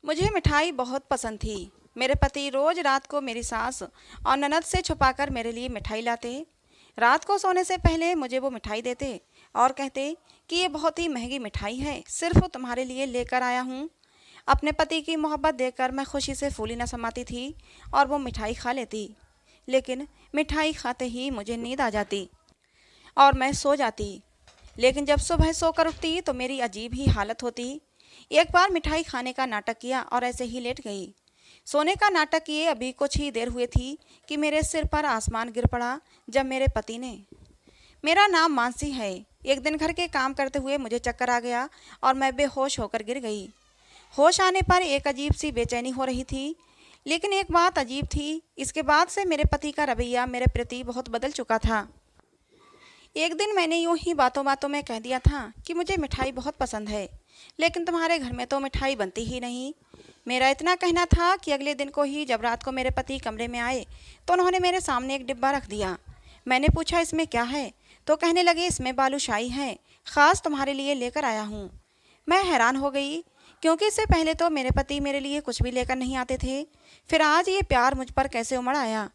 मुझे मिठाई बहुत पसंद थी। मेरे पति रोज रात को मेरी सास और ननद से छुपाकर मेरे लिए मिठाई लाते। रात को सोने से पहले मुझे वो मिठाई देते और कहते कि ये बहुत ही महंगी मिठाई है, सिर्फ तुम्हारे लिए लेकर आया हूँ। अपने पति की मोहब्बत देखकर मैं खुशी से फूली न समाती थी और वो मिठाई खा लेती। लेकिन मिठाई खाते ही मुझे नींद आ जाती और मैं सो जाती। लेकिन जब सुबह सोकर उठती तो मेरी अजीब ही हालत होती। एक बार मिठाई खाने का नाटक किया और ऐसे ही लेट गई। सोने का नाटक किए अभी कुछ ही देर हुई थी कि मेरे सिर पर आसमान गिर पड़ा। जब मेरे पति ने, मेरा नाम मानसी है, एक दिन घर के काम करते हुए मुझे चक्कर आ गया और मैं बेहोश होकर गिर गई। होश आने पर एक अजीब सी बेचैनी हो रही थी। लेकिन एक बात अजीब थी, इसके बाद से मेरे पति का रवैया मेरे प्रति बहुत बदल चुका था। एक दिन मैंने यूं ही बातों बातों में कह दिया था कि मुझे मिठाई बहुत पसंद है, लेकिन तुम्हारे घर में तो मिठाई बनती ही नहीं। मेरा इतना कहना था कि अगले दिन को ही जब रात को मेरे पति कमरे में आए तो उन्होंने मेरे सामने एक डिब्बा रख दिया। मैंने पूछा इसमें क्या है, तो कहने लगे इसमें बालूशाही है, ख़ास तुम्हारे लिए लेकर आया हूँ। मैं हैरान हो गई, क्योंकि इससे पहले तो मेरे पति मेरे लिए कुछ भी लेकर नहीं आते थे। फिर आज ये प्यार मुझ पर कैसे उमड़ आया।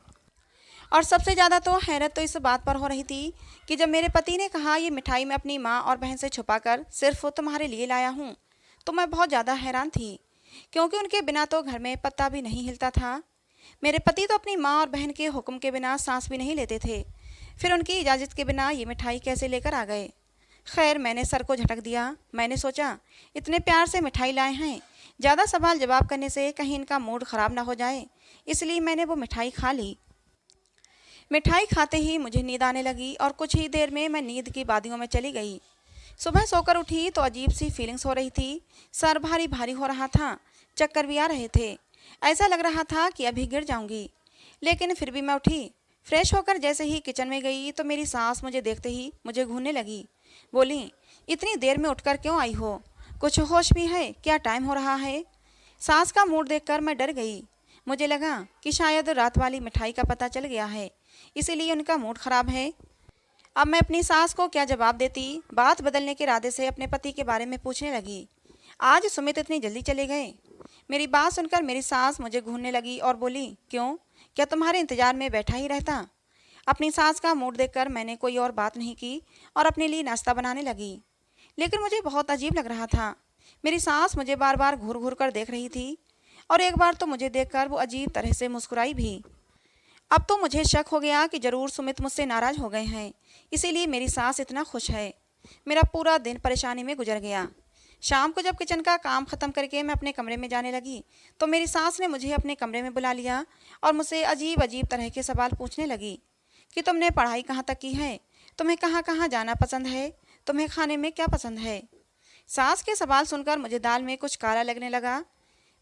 और सबसे ज़्यादा तो हैरत तो इस बात पर हो रही थी कि जब मेरे पति ने कहा ये मिठाई मैं अपनी माँ और बहन से छुपाकर सिर्फ तुम्हारे लिए लाया हूँ, तो मैं बहुत ज़्यादा हैरान थी, क्योंकि उनके बिना तो घर में पत्ता भी नहीं हिलता था। मेरे पति तो अपनी माँ और बहन के हुक्म के बिना सांस भी नहीं लेते थे, फिर उनकी इजाज़त के बिना ये मिठाई कैसे लेकर आ गए। खैर, मैंने सर को झटक दिया। मैंने सोचा इतने प्यार से मिठाई लाए हैं, ज़्यादा सवाल जवाब करने से कहीं इनका मूड ख़राब ना हो जाए, इसलिए मैंने वो मिठाई खा ली। मिठाई खाते ही मुझे नींद आने लगी और कुछ ही देर में मैं नींद की वादियों में चली गई। सुबह सोकर उठी तो अजीब सी फीलिंग्स हो रही थी। सर भारी भारी हो रहा था, चक्कर भी आ रहे थे। ऐसा लग रहा था कि अभी गिर जाऊंगी, लेकिन फिर भी मैं उठी। फ्रेश होकर जैसे ही किचन में गई तो मेरी सास मुझे देखते ही मुझे घूरने लगी। बोली, इतनी देर में उठकर क्यों आई हो? कुछ होश भी है क्या? टाइम हो रहा है। सास का मूड देखकर मैं डर गई। मुझे लगा कि शायद रात वाली मिठाई का पता चल गया है, इसीलिए उनका मूड खराब है। अब मैं अपनी सास को क्या जवाब देती। बात बदलने के इरादे से अपने पति के बारे में पूछने लगी। आज सुमित इतनी जल्दी चले गए? मेरी बात सुनकर मेरी सास मुझे घूरने लगी और बोली, क्यों, क्या तुम्हारे इंतजार में बैठा ही रहता? अपनी सास का मूड देखकर मैंने कोई और बात नहीं की और अपने लिए नाश्ता बनाने लगी। लेकिन मुझे बहुत अजीब लग रहा था। मेरी सास मुझे बार बार घूर घूर कर देख रही थी और एक बार तो मुझे देखकर वो अजीब तरह से मुस्कुराई भी। अब तो मुझे शक हो गया कि जरूर सुमित मुझसे नाराज हो गए हैं, इसीलिए मेरी सास इतना खुश है। मेरा पूरा दिन परेशानी में गुजर गया। शाम को जब किचन का काम ख़त्म करके मैं अपने कमरे में जाने लगी तो मेरी सास ने मुझे अपने कमरे में बुला लिया और मुझसे अजीब अजीब तरह के सवाल पूछने लगी कि तुमने पढ़ाई कहाँ तक की है, तुम्हें कहाँ कहाँ जाना पसंद है, तुम्हें खाने में क्या पसंद है। सास के सवाल सुनकर मुझे दाल में कुछ काला लगने लगा।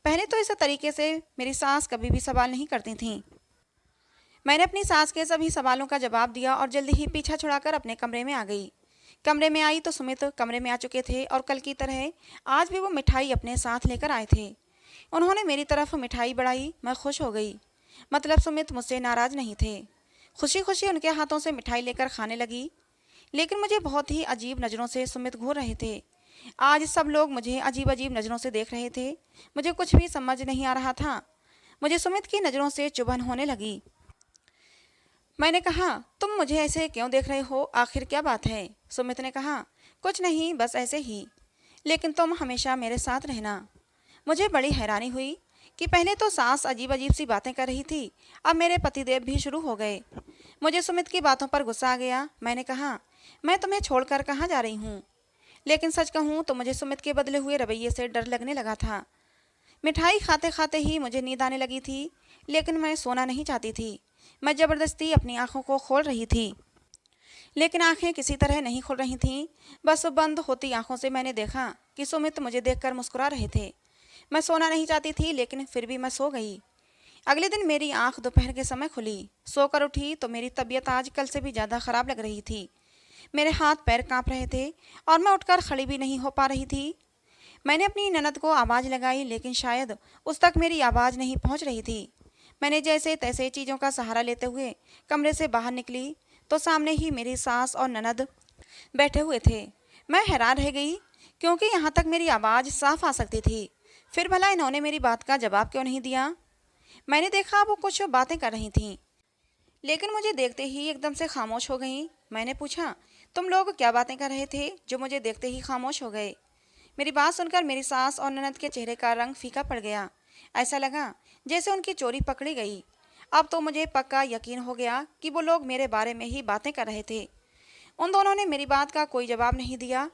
पहले तो इस तरीके से मेरी सास कभी भी सवाल नहीं करती थीं। मैंने अपनी सास के सभी सवालों का जवाब दिया और जल्दी ही पीछा छुड़ाकर अपने कमरे में आ गई। कमरे में आई तो सुमित कमरे में आ चुके थे और कल की तरह आज भी वो मिठाई अपने साथ लेकर आए थे। उन्होंने मेरी तरफ मिठाई बढ़ाई। मैं खुश हो गई, मतलब सुमित मुझसे नाराज़ नहीं थे। खुशी खुशी उनके हाथों से मिठाई लेकर खाने लगी। लेकिन मुझे बहुत ही अजीब नज़रों से सुमित घूर रहे थे। आज सब लोग मुझे अजीब अजीब नज़रों से देख रहे थे। मुझे कुछ भी समझ नहीं आ रहा था। मुझे सुमित की नज़रों से चुभन होने लगी। मैंने कहा, तुम मुझे ऐसे क्यों देख रहे हो, आखिर क्या बात है? सुमित ने कहा, कुछ नहीं, बस ऐसे ही, लेकिन तुम हमेशा मेरे साथ रहना। मुझे बड़ी हैरानी हुई कि पहले तो सास अजीब अजीब सी बातें कर रही थी, अब मेरे पतिदेव भी शुरू हो गए। मुझे सुमित की बातों पर गुस्सा आ गया। मैंने कहा, मैं तुम्हें छोड़कर कहाँ जा रही हूँ? लेकिन सच कहूँ तो मुझे सुमित के बदले हुए रवैये से डर लगने लगा था। मिठाई खाते खाते ही मुझे नींद आने लगी थी, लेकिन मैं सोना नहीं चाहती थी। मैं ज़बरदस्ती अपनी आंखों को खोल रही थी, लेकिन आंखें किसी तरह नहीं खुल रही थीं। बस बंद होती आंखों से मैंने देखा कि सुमित मुझे देखकर मुस्कुरा रहे थे। मैं सोना नहीं चाहती थी, लेकिन फिर भी मैं सो गई। अगले दिन मेरी आंख दोपहर के समय खुली। सोकर उठी तो मेरी तबीयत आज कल से भी ज़्यादा ख़राब लग रही थी। मेरे हाथ पैर काँप रहे थे और मैं उठकर खड़ी भी नहीं हो पा रही थी। मैंने अपनी ननद को आवाज़ लगाई, लेकिन शायद उस तक मेरी आवाज़ नहीं पहुंच रही थी। मैंने जैसे तैसे चीज़ों का सहारा लेते हुए कमरे से बाहर निकली तो सामने ही मेरी सास और ननद बैठे हुए थे। मैं हैरान रह गई, क्योंकि यहाँ तक मेरी आवाज़ साफ आ सकती थी। फिर भला इन्होंने मेरी बात का जवाब क्यों नहीं दिया? मैंने देखा वो कुछ बातें कर रही थीं, लेकिन मुझे देखते ही एकदम से खामोश हो गईं। मैंने पूछा, तुम लोग क्या बातें कर रहे थे जो मुझे देखते ही खामोश हो गए? मेरी बात सुनकर मेरी सास और ननद के चेहरे का रंग फीका पड़ गया। ऐसा लगा जैसे उनकी चोरी पकड़ी गई। अब तो मुझे पक्का यकीन हो गया कि वो लोग मेरे बारे में ही बातें कर रहे थे। उन दोनों ने मेरी बात का कोई जवाब नहीं दिया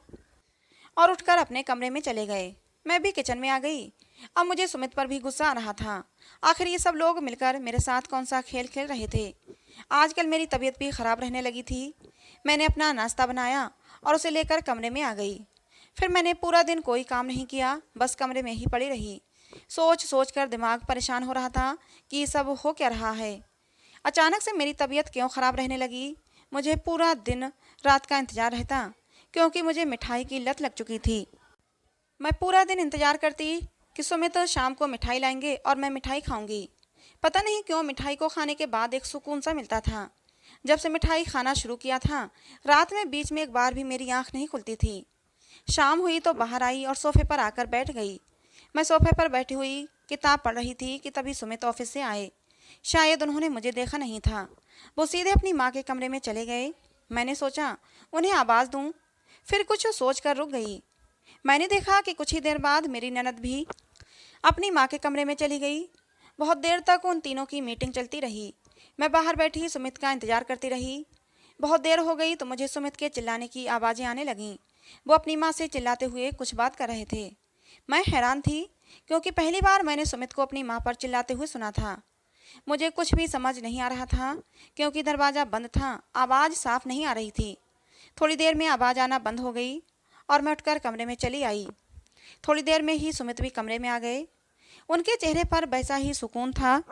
और उठकर अपने कमरे में चले गए। मैं भी किचन में आ गई। अब मुझे सुमित पर भी गुस्सा आ रहा था। आखिर ये सब लोग मिलकर मेरे साथ कौन सा खेल खेल रहे थे? आजकल मेरी तबीयत भी खराब रहने लगी थी। मैंने अपना नाश्ता बनाया और उसे लेकर कमरे में आ गई। फिर मैंने पूरा दिन कोई काम नहीं किया, बस कमरे में ही पड़ी रही। सोच सोच कर दिमाग परेशान हो रहा था कि ये सब हो क्या रहा है। अचानक से मेरी तबीयत क्यों ख़राब रहने लगी? मुझे पूरा दिन रात का इंतज़ार रहता, क्योंकि मुझे मिठाई की लत लग चुकी थी। मैं पूरा दिन इंतज़ार करती कि सुमित शाम को मिठाई लाएंगे और मैं मिठाई खाऊंगी। पता नहीं क्यों मिठाई को खाने के बाद एक सुकून सा मिलता था। जब से मिठाई खाना शुरू किया था, रात में बीच में एक बार भी मेरी आंख नहीं खुलती थी। शाम हुई तो बाहर आई और सोफे पर आकर बैठ गई। मैं सोफे पर बैठी हुई किताब पढ़ रही थी कि तभी सुमित ऑफिस से आए। शायद उन्होंने मुझे देखा नहीं था। वो सीधे अपनी माँ के कमरे में चले गए। मैंने सोचा उन्हें आवाज़ दूं, फिर कुछ सोच कर रुक गई। मैंने देखा कि कुछ ही देर बाद मेरी ननद भी अपनी माँ के कमरे में चली गई। बहुत देर तक उन तीनों की मीटिंग चलती रही। मैं बाहर बैठी सुमित का इंतज़ार करती रही। बहुत देर हो गई तो मुझे सुमित के चिल्लाने की आवाज़ें आने लगीं। वो अपनी माँ से चिल्लाते हुए कुछ बात कर रहे थे। मैं हैरान थी, क्योंकि पहली बार मैंने सुमित को अपनी माँ पर चिल्लाते हुए सुना था। मुझे कुछ भी समझ नहीं आ रहा था, क्योंकि दरवाज़ा बंद था, आवाज़ साफ नहीं आ रही थी। थोड़ी देर में आवाज़ आना बंद हो गई और मैं उठकर कमरे में चली आई। थोड़ी देर में ही सुमित भी कमरे में आ गए। उनके चेहरे पर वैसा ही सुकून था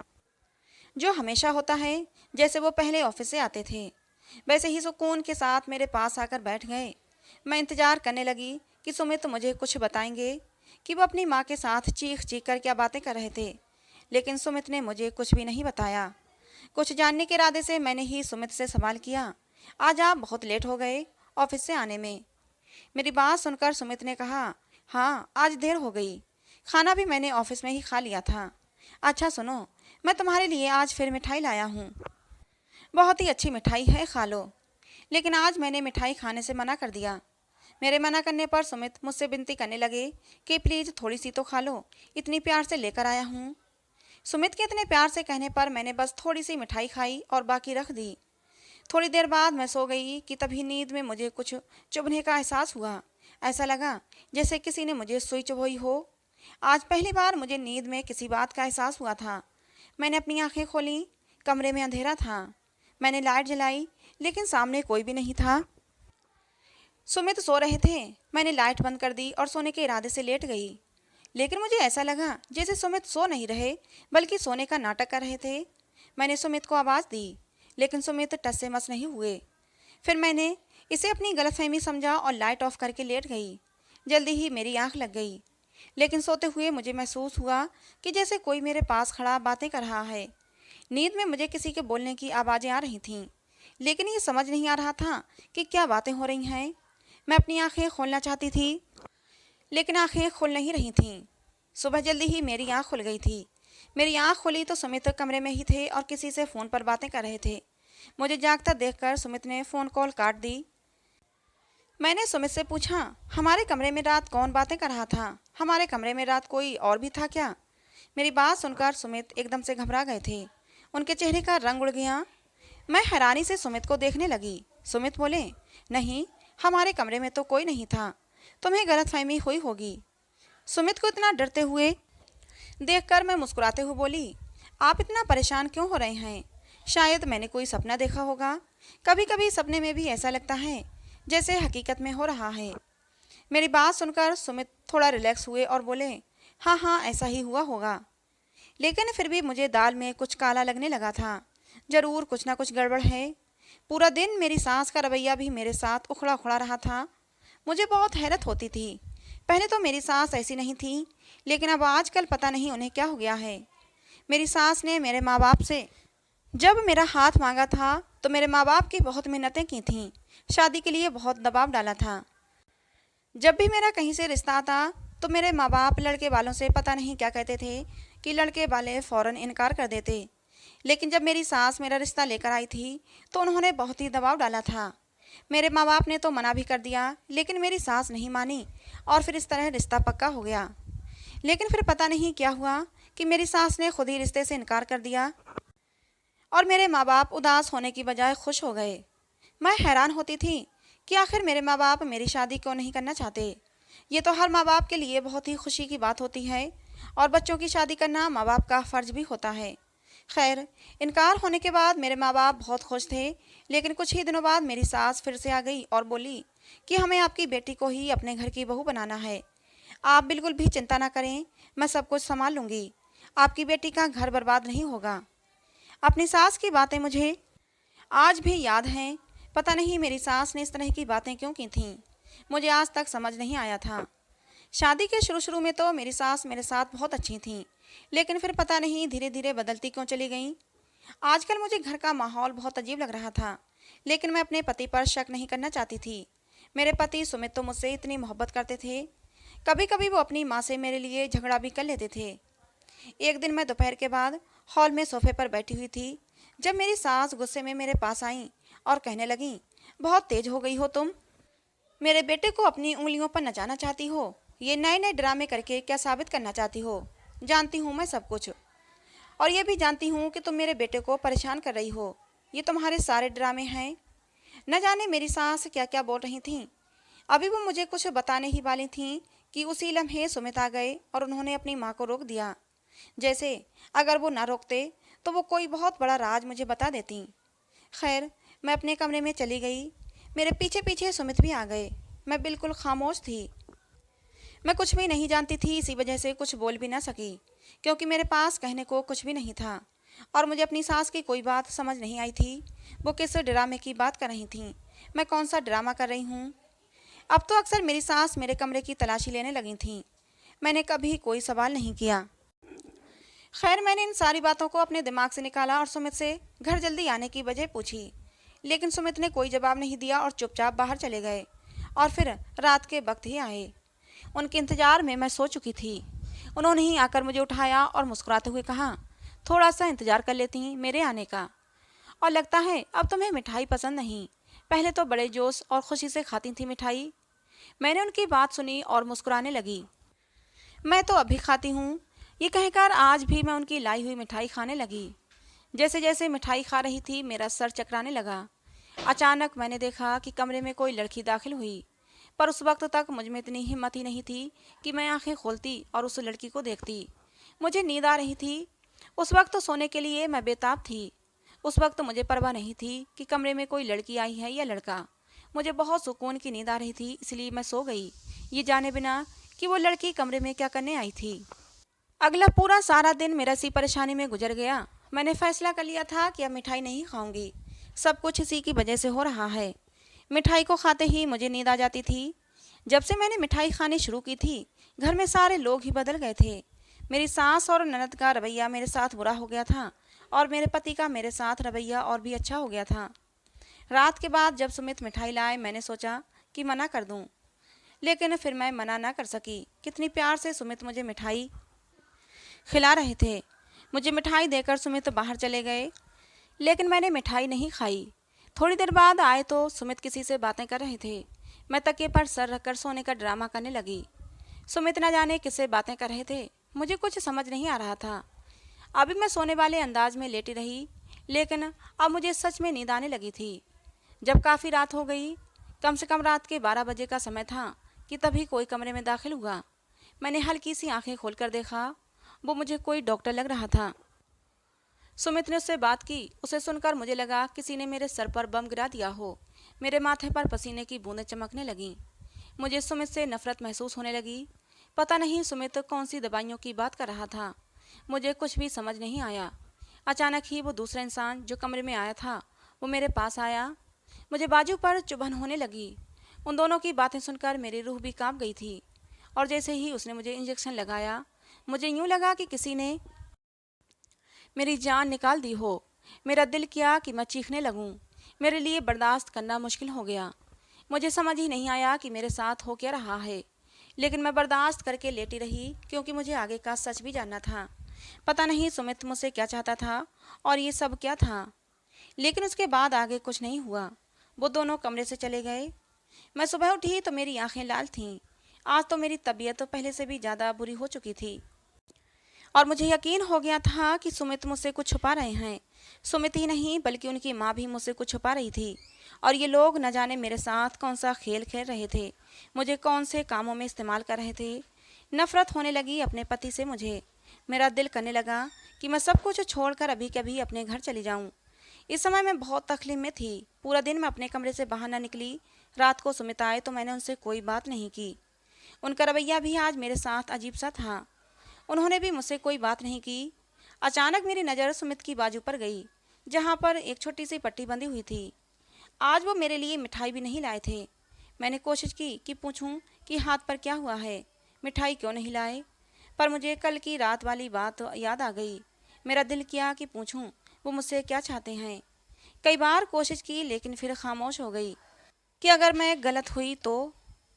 जो हमेशा होता है। जैसे वो पहले ऑफिस से आते थे, वैसे ही सुकून के साथ मेरे पास आकर बैठ गए। मैं इंतज़ार करने लगी कि सुमित मुझे कुछ बताएंगे कि वो अपनी माँ के साथ चीख चीख कर क्या बातें कर रहे थे, लेकिन सुमित ने मुझे कुछ भी नहीं बताया। कुछ जानने के इरादे से मैंने ही सुमित से सवाल किया, आज आप बहुत लेट हो गए ऑफिस से आने में। मेरी बात सुनकर सुमित ने कहा, हाँ आज देर हो गई, खाना भी मैंने ऑफिस में ही खा लिया था। अच्छा सुनो, मैं तुम्हारे लिए आज फिर मिठाई लाया हूँ, बहुत ही अच्छी मिठाई है, खा लो। लेकिन आज मैंने मिठाई खाने से मना कर दिया। मेरे मना करने पर सुमित मुझसे विनती करने लगे कि प्लीज़ थोड़ी सी तो खा लो, इतनी प्यार से लेकर आया हूँ। सुमित के इतने प्यार से कहने पर मैंने बस थोड़ी सी मिठाई खाई और बाकी रख दी। थोड़ी देर बाद मैं सो गई कि तभी नींद में मुझे कुछ चुभने का एहसास हुआ। ऐसा लगा जैसे किसी ने मुझे सुई चुभोई हो। आज पहली बार मुझे नींद में किसी बात का एहसास हुआ था। मैंने अपनी आंखें खोली, कमरे में अंधेरा था। मैंने लाइट जलाई, लेकिन सामने कोई भी नहीं था। सुमित सो रहे थे। मैंने लाइट बंद कर दी और सोने के इरादे से लेट गई, लेकिन मुझे ऐसा लगा जैसे सुमित सो नहीं रहे, बल्कि सोने का नाटक कर रहे थे। मैंने सुमित को आवाज़ दी, लेकिन सुमित टस से मस नहीं हुए। फिर मैंने इसे अपनी गलतफहमी समझा और लाइट ऑफ करके लेट गई। जल्दी ही मेरी आंख लग गई, लेकिन सोते हुए मुझे महसूस हुआ कि जैसे कोई मेरे पास खड़ा बातें कर रहा है। नींद में मुझे किसी के बोलने की आवाज़ें आ रही थीं, लेकिन ये समझ नहीं आ रहा था कि क्या बातें हो रही हैं। मैं अपनी आंखें खोलना चाहती थी, लेकिन आंखें खुल नहीं रही थीं। सुबह जल्दी ही मेरी आंख खुल गई थी। मेरी आंख खुली तो सुमित कमरे में ही थे और किसी से फ़ोन पर बातें कर रहे थे। मुझे जागता देखकर सुमित ने फ़ोन कॉल काट दी। मैंने सुमित से पूछा, हमारे कमरे में रात कौन बातें कर रहा था? हमारे कमरे में रात कोई और भी था क्या? मेरी बात सुनकर सुमित एकदम से घबरा गए थे। उनके चेहरे का रंग उड़ गया। मैं हैरानी से सुमित को देखने लगी। सुमित बोले, नहीं, हमारे कमरे में तो कोई नहीं था, तुम्हें गलतफहमी हुई होगी। सुमित को इतना डरते हुए देखकर मैं मुस्कुराते हुए बोली, आप इतना परेशान क्यों हो रहे हैं? शायद मैंने कोई सपना देखा होगा। कभी कभी सपने में भी ऐसा लगता है जैसे हकीकत में हो रहा है। मेरी बात सुनकर सुमित थोड़ा रिलैक्स हुए और बोले, हाँ हाँ ऐसा ही हुआ होगा। लेकिन फिर भी मुझे दाल में कुछ काला लगने लगा था। ज़रूर कुछ ना कुछ गड़बड़ है। पूरा दिन मेरी सास का रवैया भी मेरे साथ उखड़ा उखड़ा रहा था। मुझे बहुत हैरत होती थी। पहले तो मेरी सास ऐसी नहीं थी, लेकिन अब आजकल पता नहीं उन्हें क्या हो गया है। मेरी सास ने मेरे माँ बाप से जब मेरा हाथ मांगा था तो मेरे माँ बाप की बहुत मिन्नतें की थीं, शादी के लिए बहुत दबाव डाला था। जब भी मेरा कहीं से रिश्ता आता तो मेरे माँ बाप लड़के वालों से पता नहीं क्या कहते थे कि लड़के वाले फ़ौरन इनकार कर देते। लेकिन जब मेरी सास मेरा रिश्ता लेकर आई थी तो उन्होंने बहुत ही दबाव डाला था। मेरे माँ बाप ने तो मना भी कर दिया, लेकिन मेरी सास नहीं मानी और फिर इस तरह रिश्ता पक्का हो गया। लेकिन फिर पता नहीं क्या हुआ कि मेरी सास ने खुद ही रिश्ते से इनकार कर दिया और मेरे माँ बाप उदास होने की बजाय खुश हो गए। मैं हैरान होती थी कि आखिर मेरे माँ बाप मेरी शादी क्यों नहीं करना चाहते। ये तो हर माँ बाप के लिए बहुत ही खुशी की बात होती है और बच्चों की शादी करना माँ बाप का फ़र्ज भी होता है। खैर, इनकार होने के बाद मेरे माँ बाप बहुत खुश थे, लेकिन कुछ ही दिनों बाद मेरी सास फिर से आ गई और बोली कि हमें आपकी बेटी को ही अपने घर की बहू बनाना है। आप बिल्कुल भी चिंता ना करें, मैं सब कुछ संभाल लूँगी। आपकी बेटी का घर बर्बाद नहीं होगा। अपनी सास की बातें मुझे आज भी याद हैं। पता नहीं मेरी सास ने इस तरह की बातें क्यों की थीं, मुझे आज तक समझ नहीं आया था। शादी के शुरू शुरू में तो मेरी सास मेरे साथ बहुत अच्छी थीं, लेकिन फिर पता नहीं धीरे धीरे बदलती क्यों चली गईं। आजकल मुझे घर का माहौल बहुत अजीब लग रहा था, लेकिन मैं अपने पति पर शक नहीं करना चाहती थी। मेरे पति सुमित तो मुझसे इतनी मोहब्बत करते थे, कभी कभी वो अपनी माँ से मेरे लिए झगड़ा भी कर लेते थे। एक दिन मैं दोपहर के बाद हॉल में सोफे पर बैठी हुई थी, जब मेरी सास गुस्से में मेरे पास आई और कहने लगी, बहुत तेज हो गई हो तुम। मेरे बेटे को अपनी उंगलियों पर नचाना चाहती हो। ये नए नए ड्रामे करके क्या साबित करना चाहती हो। जानती हूँ मैं सब कुछ, और ये भी जानती हूँ कि तुम मेरे बेटे को परेशान कर रही हो। ये तुम्हारे सारे ड्रामे हैं। न जाने मेरी सास क्या क्या बोल रही थीं। अभी वो मुझे कुछ बताने ही वाली थीं कि उसी लम्हे सुमित आ गए और उन्होंने अपनी माँ को रोक दिया। जैसे अगर वो ना रोकते तो वो कोई बहुत बड़ा राज मुझे बता देती। खैर, मैं अपने कमरे में चली गई। मेरे पीछे पीछे सुमित भी आ गए। मैं बिल्कुल खामोश थी। मैं कुछ भी नहीं जानती थी, इसी वजह से कुछ बोल भी ना सकी, क्योंकि मेरे पास कहने को कुछ भी नहीं था और मुझे अपनी सास की कोई बात समझ नहीं आई थी। वो किस ड्रामे की बात कर रही थी, मैं कौन सा ड्रामा कर रही हूँ। अब तो अक्सर मेरी सास मेरे कमरे की तलाशी लेने लगी थी। मैंने कभी कोई सवाल नहीं किया। खैर, मैंने इन सारी बातों को अपने दिमाग से निकाला और सुमित से घर जल्दी आने की वजह पूछी, लेकिन सुमित ने कोई जवाब नहीं दिया और चुपचाप बाहर चले गए और फिर रात के वक्त ही आए। उनके इंतजार में मैं सो चुकी थी। उन्होंने ही आकर मुझे उठाया और मुस्कुराते हुए कहा, थोड़ा सा इंतजार कर लेती मेरे आने का। और लगता है अब तुम्हें मिठाई पसंद नहीं, पहले तो बड़े जोश और खुशी से खाती थी मिठाई। मैंने उनकी बात सुनी और मुस्कुराने लगी। मैं तो अभी खाती हूँ, ये कहकर आज भी मैं उनकी लाई हुई मिठाई खाने लगी। जैसे जैसे मिठाई खा रही थी मेरा सर चकराने लगा। अचानक मैंने देखा कि कमरे में कोई लड़की दाखिल हुई, पर उस वक्त तक मुझ में इतनी हिम्मत ही नहीं थी कि मैं आंखें खोलती और उस लड़की को देखती। मुझे नींद आ रही थी। उस वक्त सोने के लिए मैं बेताब थी। उस वक्त मुझे परवाह नहीं थी कि कमरे में कोई लड़की आई है या लड़का। मुझे बहुत सुकून की नींद आ रही थी, इसलिए मैं सो गई, ये जाने बिना कि वो लड़की कमरे में क्या करने आई थी। अगला पूरा सारा दिन मेरा इसी परेशानी में गुजर गया। मैंने फैसला कर लिया था कि अब मिठाई नहीं खाऊंगी। सब कुछ इसी की वजह से हो रहा है। मिठाई को खाते ही मुझे नींद आ जाती थी। जब से मैंने मिठाई खानी शुरू की थी, घर में सारे लोग ही बदल गए थे। मेरी सास और ननद का रवैया मेरे साथ बुरा हो गया था और मेरे पति का मेरे साथ रवैया और भी अच्छा हो गया था। रात के बाद जब सुमित मिठाई लाए, मैंने सोचा कि मना कर दूं, लेकिन फिर मैं मना ना कर सकी। कितनी प्यार से सुमित मुझे मिठाई खिला रहे थे। मुझे मिठाई देकर सुमित बाहर चले गए, लेकिन मैंने मिठाई नहीं खाई। थोड़ी देर बाद आए तो सुमित किसी से बातें कर रहे थे। मैं तकिए पर सर रखकर सोने का ड्रामा करने लगी। सुमित न जाने किससे बातें कर रहे थे, मुझे कुछ समझ नहीं आ रहा था। अभी मैं सोने वाले अंदाज में लेटी रही, लेकिन अब मुझे सच में नींद आने लगी थी। जब काफ़ी रात हो गई, कम से कम रात के 12 बजे का समय था, कि तभी कोई कमरे में दाखिल हुआ। मैंने हल्की सी आंखें खोलकर देखा। वो मुझे कोई डॉक्टर लग रहा था। सुमित ने उससे बात की। उसे सुनकर मुझे लगा किसी ने मेरे सर पर बम गिरा दिया हो। मेरे माथे पर पसीने की बूंदें चमकने लगीं। मुझे सुमित से नफरत महसूस होने लगी। पता नहीं सुमित कौन सी दवाइयों की बात कर रहा था। मुझे कुछ भी समझ नहीं आया। अचानक ही वो दूसरा इंसान जो कमरे में आया था, वो मेरे पास आया। मुझे बाजू पर चुभन होने लगी। उन दोनों की बातें सुनकर मेरी रूह भी कांप गई थी। और जैसे ही उसने मुझे इंजेक्शन लगाया, मुझे यूं लगा कि किसी ने मेरी जान निकाल दी हो। मेरा दिल किया कि मैं चीखने लगूं। मेरे लिए बर्दाश्त करना मुश्किल हो गया। मुझे समझ ही नहीं आया कि मेरे साथ हो क्या रहा है। लेकिन मैं बर्दाश्त करके लेटी रही क्योंकि मुझे आगे का सच भी जानना था। पता नहीं सुमित मुझसे क्या चाहता था और ये सब क्या था। लेकिन उसके बाद आगे कुछ नहीं हुआ। वो दोनों कमरे से चले गए। मैं सुबह उठी तो मेरी आंखें लाल थीं। आज तो मेरी तबीयत तो पहले से भी ज़्यादा बुरी हो चुकी थी और मुझे यकीन हो गया था कि सुमित मुझसे कुछ छुपा रहे हैं। सुमित ही नहीं बल्कि उनकी माँ भी मुझसे कुछ छुपा रही थी और ये लोग न जाने मेरे साथ कौन सा खेल खेल रहे थे, मुझे कौन से कामों में इस्तेमाल कर रहे थे। नफरत होने लगी अपने पति से मुझे। मेरा दिल करने लगा कि मैं सब कुछ छोड़कर अभी कभी अपने घर चली जाऊं। इस समय मैं बहुत तकलीफ में थी। पूरा दिन मैं अपने कमरे से बाहर न निकली। रात को सुमित आए तो मैंने उनसे कोई बात नहीं की। उनका रवैया भी आज मेरे साथ अजीब सा था। उन्होंने भी मुझसे कोई बात नहीं की। अचानक मेरी नज़र सुमित की बाजू पर गई, जहाँ पर एक छोटी सी पट्टी बंधी हुई थी। आज वो मेरे लिए मिठाई भी नहीं लाए थे। मैंने कोशिश की कि पूछूं कि हाथ पर क्या हुआ है, मिठाई क्यों नहीं लाए, पर मुझे कल की रात वाली बात याद आ गई। मेरा दिल किया कि पूछूं वो मुझसे क्या चाहते हैं। कई बार कोशिश की लेकिन फिर खामोश हो गई कि अगर मैं गलत हुई तो।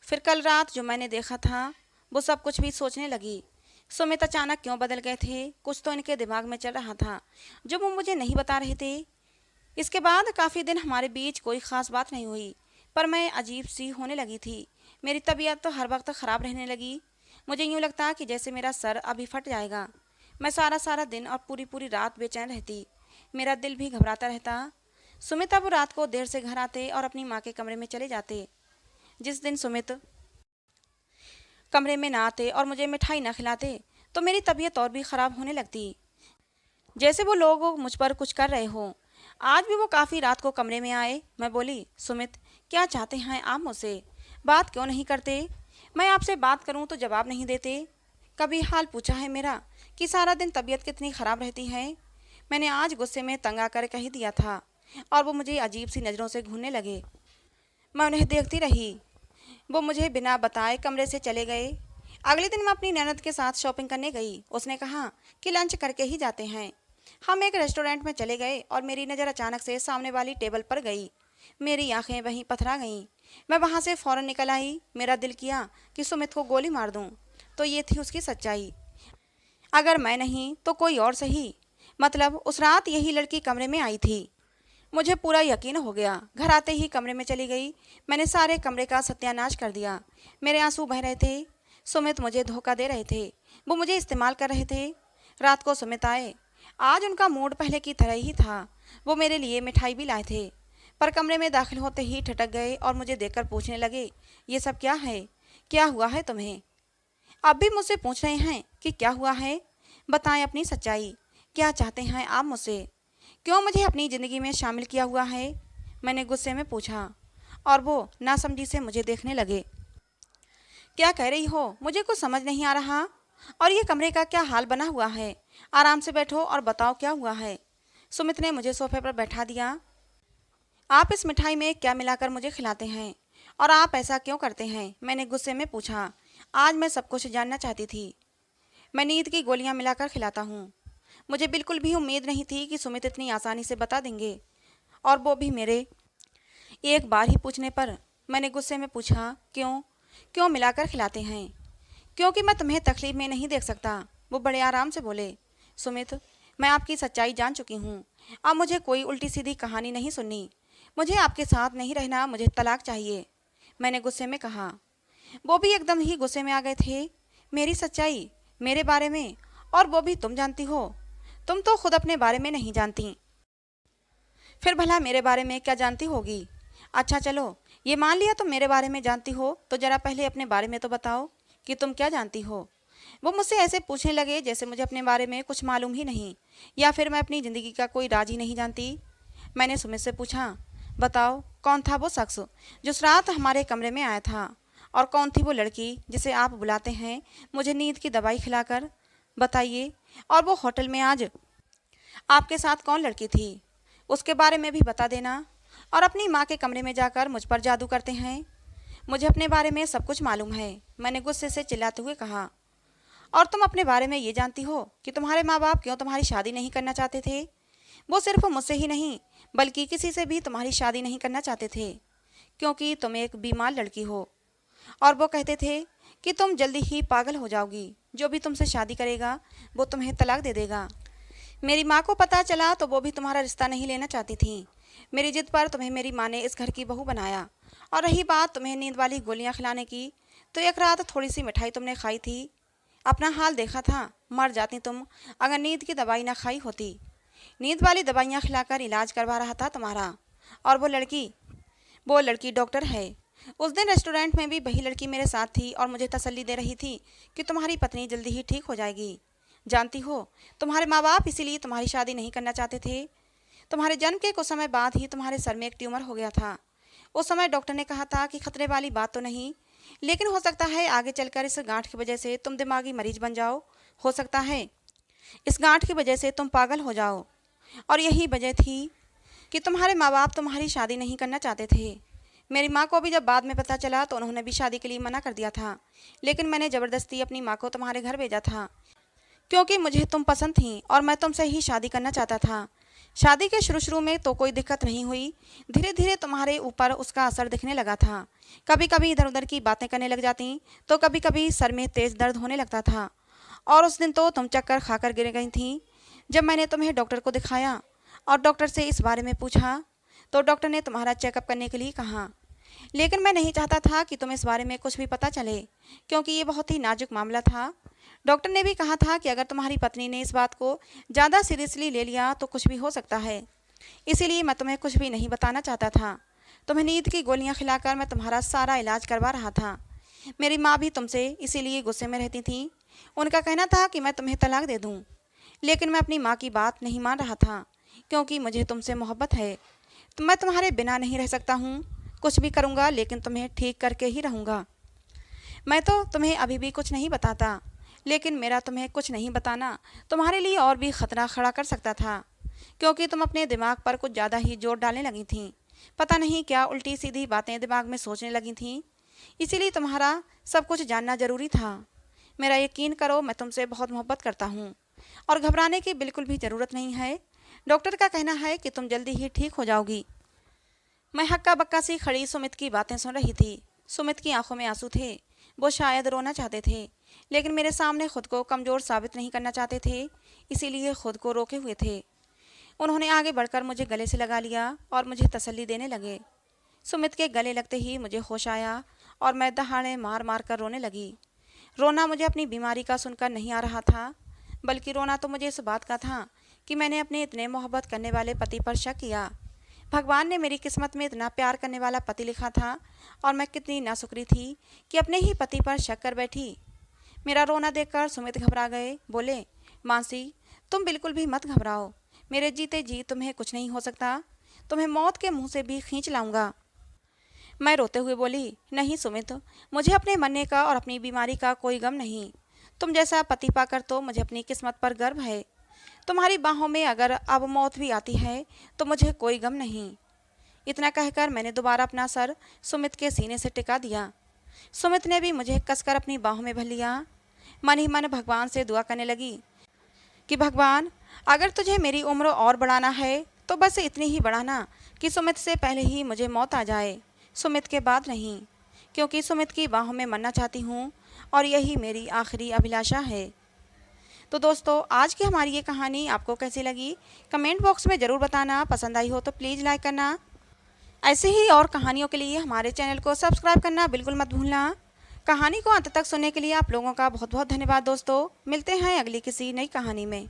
फिर कल रात जो मैंने देखा था वो सब कुछ भी सोचने लगी। सुमित अचानक क्यों बदल गए थे, कुछ तो इनके दिमाग में चल रहा था जो वो मुझे नहीं बता रहे थे। इसके बाद काफ़ी दिन हमारे बीच कोई ख़ास बात नहीं हुई, पर मैं अजीब सी होने लगी थी। मेरी तबीयत तो हर वक्त ख़राब रहने लगी। मुझे यूँ लगता कि जैसे मेरा सर अभी फट जाएगा। मैं सारा सारा दिन और पूरी पूरी रात बेचैन रहती। मेरा दिल भी घबराता रहता। सुमित अब रात को देर से घर आते और अपनी माँ के कमरे में चले जाते। जिस दिन सुमित कमरे में ना आते और मुझे मिठाई ना खिलाते तो मेरी तबीयत और भी ख़राब होने लगती, जैसे वो लोग मुझ पर कुछ कर रहे हों। आज भी वो काफ़ी रात को कमरे में आए। मैं बोली, सुमित क्या चाहते हैं आप मुझसे, बात क्यों नहीं करते। मैं आपसे बात करूं तो जवाब नहीं देते। कभी हाल पूछा है मेरा कि सारा दिन तबीयत कितनी ख़राब रहती है। मैंने आज गुस्से में तंग आकर कह दिया था और वो मुझे अजीब सी नज़रों से घूरने लगे। मैं उन्हें देखती रही। वो मुझे बिना बताए कमरे से चले गए। अगले दिन मैं अपनी ननद के साथ शॉपिंग करने गई। उसने कहा कि लंच करके ही जाते हैं। हम एक रेस्टोरेंट में चले गए और मेरी नज़र अचानक से सामने वाली टेबल पर गई। मेरी आंखें वहीं पथरा गईं। मैं वहाँ से फ़ौरन निकल आई। मेरा दिल किया कि सुमित को गोली मार दूँ, तो ये थी उसकी सच्चाई। अगर मैं नहीं तो कोई और सही। मतलब उस रात यही लड़की कमरे में आई थी। मुझे पूरा यकीन हो गया। घर आते ही कमरे में चली गई। मैंने सारे कमरे का सत्यानाश कर दिया। मेरे आंसू बह रहे थे। सुमित मुझे धोखा दे रहे थे, वो मुझे इस्तेमाल कर रहे थे। रात को सुमित आए। आज उनका मूड पहले की तरह ही था। वो मेरे लिए मिठाई भी लाए थे, पर कमरे में दाखिल होते ही ठटक गए और मुझे देखकर पूछने लगे, ये सब क्या है, क्या हुआ है तुम्हें। अब भी मुझसे पूछ रहे हैं कि क्या हुआ है। बताएं अपनी सच्चाई, क्या चाहते हैं आप मुझसे, क्यों मुझे अपनी ज़िंदगी में शामिल किया हुआ है। मैंने गुस्से में पूछा और वो नासमझी से मुझे देखने लगे। क्या कह रही हो, मुझे कुछ समझ नहीं आ रहा। और ये कमरे का क्या हाल बना हुआ है। आराम से बैठो और बताओ क्या हुआ है। सुमित ने मुझे सोफे पर बैठा दिया। आप इस मिठाई में क्या मिलाकर मुझे खिलाते हैं और आप ऐसा क्यों करते हैं, मैंने गुस्से में पूछा। आज मैं सब कुछ जानना चाहती थी। मैं नींद की गोलियां मिलाकर खिलाता हूँ। मुझे बिल्कुल भी उम्मीद नहीं थी कि सुमित इतनी आसानी से बता देंगे, और वो भी मेरे एक बार ही पूछने पर। मैंने गुस्से में पूछा, क्यों क्यों मिलाकर खिलाते हैं। क्योंकि मैं तुम्हें तकलीफ में नहीं देख सकता। वो बड़े आराम से बोले, सुमित मैं आपकी सच्चाई जान चुकी हूँ। अब मुझे कोई उल्टी सीधी कहानी नहीं सुननी। मुझे आपके साथ नहीं रहना, मुझे तलाक चाहिए, मैंने गुस्से में कहा। वो भी एकदम ही गुस्से में आ गए थे। मेरी सच्चाई, मेरे बारे में, और वो भी तुम जानती हो। तुम तो खुद अपने बारे में नहीं जानती, फिर भला मेरे बारे में क्या जानती होगी। अच्छा चलो, ये मान लिया तुम मेरे बारे में जानती हो, तो ज़रा पहले अपने बारे में तो बताओ कि तुम क्या जानती हो। वो मुझसे ऐसे पूछने लगे जैसे मुझे अपने बारे में कुछ मालूम ही नहीं, या फिर मैं अपनी ज़िंदगी का कोई राज ही नहीं जानती। मैंने सुमित से पूछा, बताओ कौन था वो शख्स जो उस रात हमारे कमरे में आया था, और कौन थी वो लड़की जिसे आप बुलाते हैं मुझे नींद की दवाई खिलाकर। बताइए, और वो होटल में आज आपके साथ कौन लड़की थी, उसके बारे में भी बता देना। और अपनी माँ के कमरे में जाकर मुझ पर जादू करते हैं। मुझे अपने बारे में सब कुछ मालूम है, मैंने गुस्से से चिल्लाते हुए कहा। और तुम अपने बारे में ये जानती हो कि तुम्हारे माँ बाप क्यों तुम्हारी शादी नहीं करना चाहते थे। वो सिर्फ मुझसे ही नहीं बल्कि किसी से भी तुम्हारी शादी नहीं करना चाहते थे, क्योंकि तुम एक बीमार लड़की हो। और वो कहते थे कि तुम जल्दी ही पागल हो जाओगी। जो भी तुमसे शादी करेगा वो तुम्हें तलाक दे देगा। मेरी माँ को पता चला तो वो भी तुम्हारा रिश्ता नहीं लेना चाहती थी। मेरी जिद पर तुम्हें मेरी माँ ने इस घर की बहू बनाया। और रही बात तुम्हें नींद वाली गोलियां खिलाने की, तो एक रात थोड़ी सी मिठाई तुमने खाई थी। अपना हाल देखा था, मर जाती तुम अगर नींद की दवाई ना खाई होती। नींद वाली दवाइयाँ खिलाकर इलाज करवा रहा था तुम्हारा। और वो लड़की डॉक्टर है। उस दिन रेस्टोरेंट में भी वही लड़की मेरे साथ थी और मुझे तसल्ली दे रही थी कि तुम्हारी पत्नी जल्दी ही ठीक हो जाएगी। जानती हो, तुम्हारे माँ बाप इसीलिए तुम्हारी शादी नहीं करना चाहते थे। तुम्हारे जन्म के कुछ समय बाद ही तुम्हारे सर में एक ट्यूमर हो गया था। उस समय डॉक्टर ने कहा था कि खतरे वाली बात तो नहीं, लेकिन हो सकता है आगे चलकर इस गांठ की वजह से तुम दिमागी मरीज बन जाओ। हो सकता है इस गांठ की वजह से तुम पागल हो जाओ। और यही वजह थी कि तुम्हारे माँ बाप तुम्हारी शादी नहीं करना चाहते थे। मेरी माँ को भी जब बाद में पता चला तो उन्होंने भी शादी के लिए मना कर दिया था, लेकिन मैंने ज़बरदस्ती अपनी माँ को तुम्हारे घर भेजा था, क्योंकि मुझे तुम पसंद थी और मैं तुमसे ही शादी करना चाहता था। शादी के शुरू में तो कोई दिक्कत नहीं हुई, धीरे धीरे तुम्हारे ऊपर उसका असर दिखने लगा था। कभी कभी इधर उधर की बातें करने लग जाती, तो कभी कभी सर में तेज़ दर्द होने लगता था। और उस दिन तो तुम चक्कर खाकर गिर गई थी। जब मैंने तुम्हें डॉक्टर को दिखाया और डॉक्टर से इस बारे में पूछा, तो डॉक्टर ने तुम्हारा चेकअप करने के लिए कहा। लेकिन मैं नहीं चाहता था कि तुम्हें इस बारे में कुछ भी पता चले, क्योंकि ये बहुत ही नाजुक मामला था। डॉक्टर ने भी कहा था कि अगर तुम्हारी पत्नी ने इस बात को ज़्यादा सीरियसली ले लिया तो कुछ भी हो सकता है। इसीलिए मैं तुम्हें कुछ भी नहीं बताना चाहता था। तुम्हें नींद की गोलियां खिलाकर मैं तुम्हारा सारा इलाज करवा रहा था। मेरी माँ भी तुमसे इसीलिए गुस्से में रहती थी। उनका कहना था कि मैं तुम्हें तलाक दे दूँ, लेकिन मैं अपनी माँ की बात नहीं मान रहा था, क्योंकि मुझे तुमसे मोहब्बत है। तो मैं तुम्हारे बिना नहीं रह सकता हूँ। कुछ भी करूँगा लेकिन तुम्हें ठीक करके ही रहूँगा। मैं तो तुम्हें अभी भी कुछ नहीं बताता, लेकिन मेरा तुम्हें कुछ नहीं बताना तुम्हारे लिए और भी खतरा खड़ा कर सकता था, क्योंकि तुम अपने दिमाग पर कुछ ज़्यादा ही जोर डालने लगी थी। पता नहीं क्या उल्टी सीधी बातें दिमाग में सोचने लगी थी। इसीलिए तुम्हारा सब कुछ जानना ज़रूरी था। मेरा यकीन करो, मैं तुमसे बहुत मोहब्बत करता हूँ और घबराने की बिल्कुल भी ज़रूरत नहीं है। डॉक्टर का कहना है कि तुम जल्दी ही ठीक हो जाओगी। मैं हक्का बक्का सी खड़ी सुमित की बातें सुन रही थी। सुमित की आंखों में आंसू थे। वो शायद रोना चाहते थे, लेकिन मेरे सामने खुद को कमज़ोर साबित नहीं करना चाहते थे, इसीलिए खुद को रोके हुए थे। उन्होंने आगे बढ़कर मुझे गले से लगा लिया और मुझे तसल्ली देने लगे। सुमित के गले लगते ही मुझे होश आया और मैं दहाड़े मार मार कर रोने लगी। रोना मुझे अपनी बीमारी का सुनकर नहीं आ रहा था, बल्कि रोना तो मुझे इस बात का था कि मैंने अपने इतने मोहब्बत करने वाले पति पर शक किया। भगवान ने मेरी किस्मत में इतना प्यार करने वाला पति लिखा था और मैं कितनी नाशुक्री थी कि अपने ही पति पर शक कर बैठी। मेरा रोना देखकर सुमित घबरा गए। बोले, मानसी, तुम बिल्कुल भी मत घबराओ। मेरे जीते जी तुम्हें कुछ नहीं हो सकता। तुम्हें मौत के मुंह से भी खींच लाऊंगा। मैं रोते हुए बोली, नहीं सुमित, मुझे अपने मरने का और अपनी बीमारी का कोई गम नहीं। तुम जैसा पति पाकर तो मुझे अपनी किस्मत पर गर्व है। तुम्हारी बाहों में अगर अब मौत भी आती है तो मुझे कोई गम नहीं। इतना कहकर मैंने दोबारा अपना सर सुमित के सीने से टिका दिया। सुमित ने भी मुझे कसकर अपनी बाहों में भर लिया। मन ही मन भगवान से दुआ करने लगी कि भगवान, अगर तुझे मेरी उम्र और बढ़ाना है तो बस इतनी ही बढ़ाना कि सुमित से पहले ही मुझे मौत आ जाए, सुमित के बाद नहीं, क्योंकि सुमित की बाहों में मरना चाहती हूँ और यही मेरी आखिरी अभिलाषा है। तो दोस्तों, आज की हमारी ये कहानी आपको कैसी लगी कमेंट बॉक्स में ज़रूर बताना। पसंद आई हो तो प्लीज़ लाइक करना। ऐसे ही और कहानियों के लिए हमारे चैनल को सब्सक्राइब करना बिल्कुल मत भूलना। कहानी को अंत तक सुनने के लिए आप लोगों का बहुत बहुत धन्यवाद दोस्तों। मिलते हैं अगली किसी नई कहानी में।